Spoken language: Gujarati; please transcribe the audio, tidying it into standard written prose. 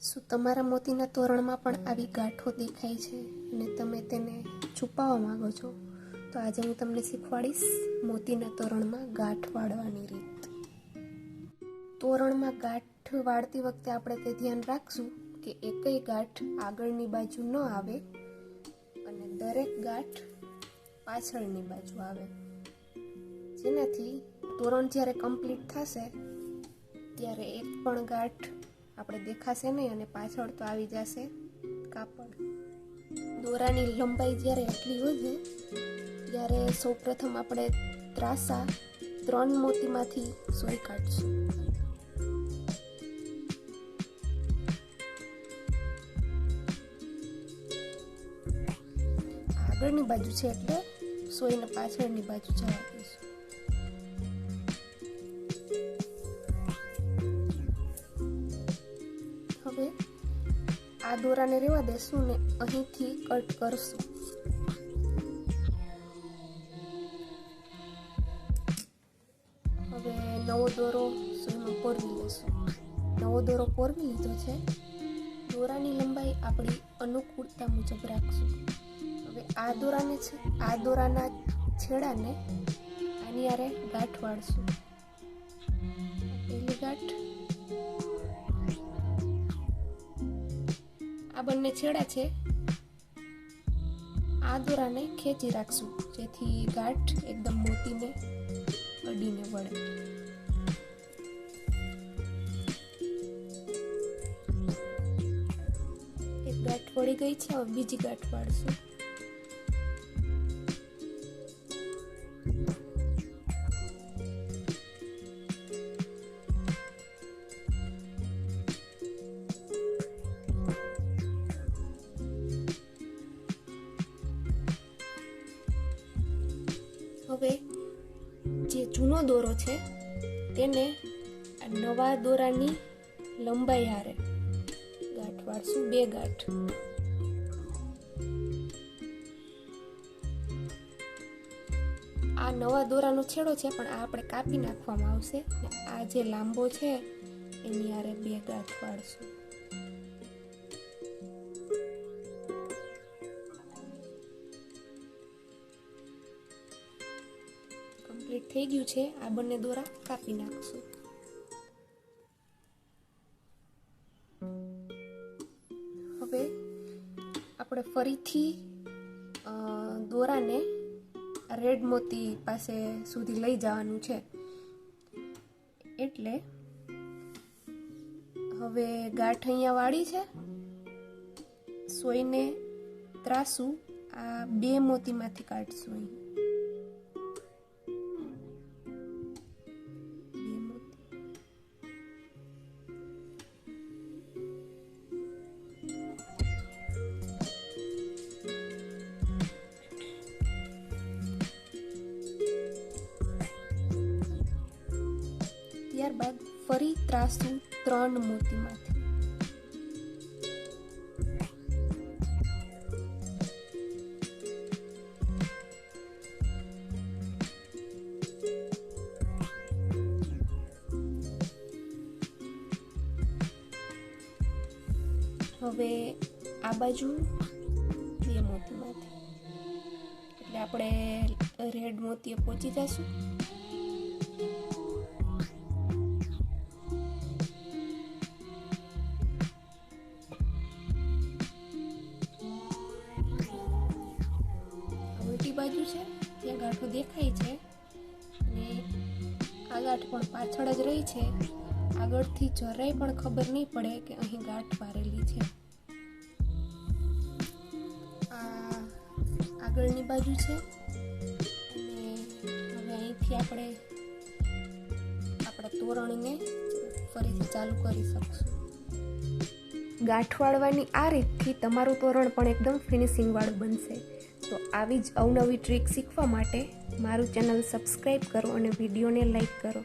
શું તમારા મોતીના તોરણમાં પણ આવી ગાંઠો દેખાય છે અને તમે તેને છુપાવવા માંગો છો? તો આજે હું તમને શીખવાડીશ મોતીના તોરણમાં ગાંઠ વાળવાની રીત. તોરણમાં ગાંઠ વાળતી વખતે આપણે તે ધ્યાન રાખશું કે એકય ગાંઠ આગળની બાજુ ન આવે અને દરેક ગાંઠ પાછળની બાજુ આવે, જેનાથી તોરણ જ્યારે કમ્પ્લીટ થશે ત્યારે એક પણ ગાંઠ આપણે દેખાશે નહીં અને પાછળ તો આવી જશે કાપડ. દોરાની લંબાઈ જ્યારે એટલી વધે ત્યારે સૌપ્રથમ આપણે ત્રાસા 3 મોતીમાંથી સોય કાઢશું. આગળની બાજુ છે એટલે સોયને પાછળની બાજુ જવા દઈશું. હવે આ દોરાને રહેવા દેશું ને અહીંથી કટ કરશું. હવે નવો દોરો સોયમાં પોરવી લેશું. નવો દોરો પોરવી લીધો છે. દોરાની લંબાઈ આપણી અનુકૂળતા મુજબ રાખશું. હવે આ દોરાના છેડાને આની આરે ગાંઠ વાળશું. પહેલી ગાંઠ, આ બંને છેડા છે, આ દોરાને ખેંચી રાખશું જેથી ગાંઠ એકદમ મોતીને અડીને વળે. એક ગાંઠ વળી ગઈ છે, હવે બીજી ગાંઠ વાળશું. હવે જે જૂનો દોરો છે તેને નવા દોરાની લંબાઈ હારે ગાંઠ વાળશું, 2 ગાંઠ. આ નવા દોરાનો છેડો છે પણ આ આપણે કાપી નાખવામાં આવશે. આ જે લાંબો છે એની હારે 2 ગાંઠ વાળશું. કમ્પ્લીટ થઈ ગયું છે. આ બંને દોરા કાપી નાખશું. હવે આપણે ફરીથી દોરાને રેડ મોતી પાસે સુધી લઈ જવાનું છે. એટલે હવે ગાંઠ અહીંયા વાળી છે, સોયને ત્રાસું આ 2 મોતીમાંથી કાઢશું. અહીં ત્યારબાદ ફરી ત્રાસું 3 મોતીમાંથી. હવે આ બાજુ 2 મોતીમાંથી, એટલે આપણે રેડ મોતીએ પહોંચી જશું. બાજુ છે ત્યાં ગાંઠો દેખાય છે અને આ ગાંઠ પણ પાછળ જ રહી છે. આગળથી જરાય પણ ખબર નહીં પડે કે અહીં ગાંઠ વારેલી છે. આ આગળની બાજુ છે અને હવે અહીંથી આપણે આપણા તોરણને ફરીથી ચાલુ કરી શકશું. ગાંઠ વાળવાની આ રીતથી તમારું તોરણ પણ એકદમ ફિનિશિંગ વાળું બનશે. તો આવી જ અવનવી ટ્રીક શીખવા માટે મારું ચેનલ સબસ્ક્રાઈબ કરો અને વિડીયોને લાઈક કરો.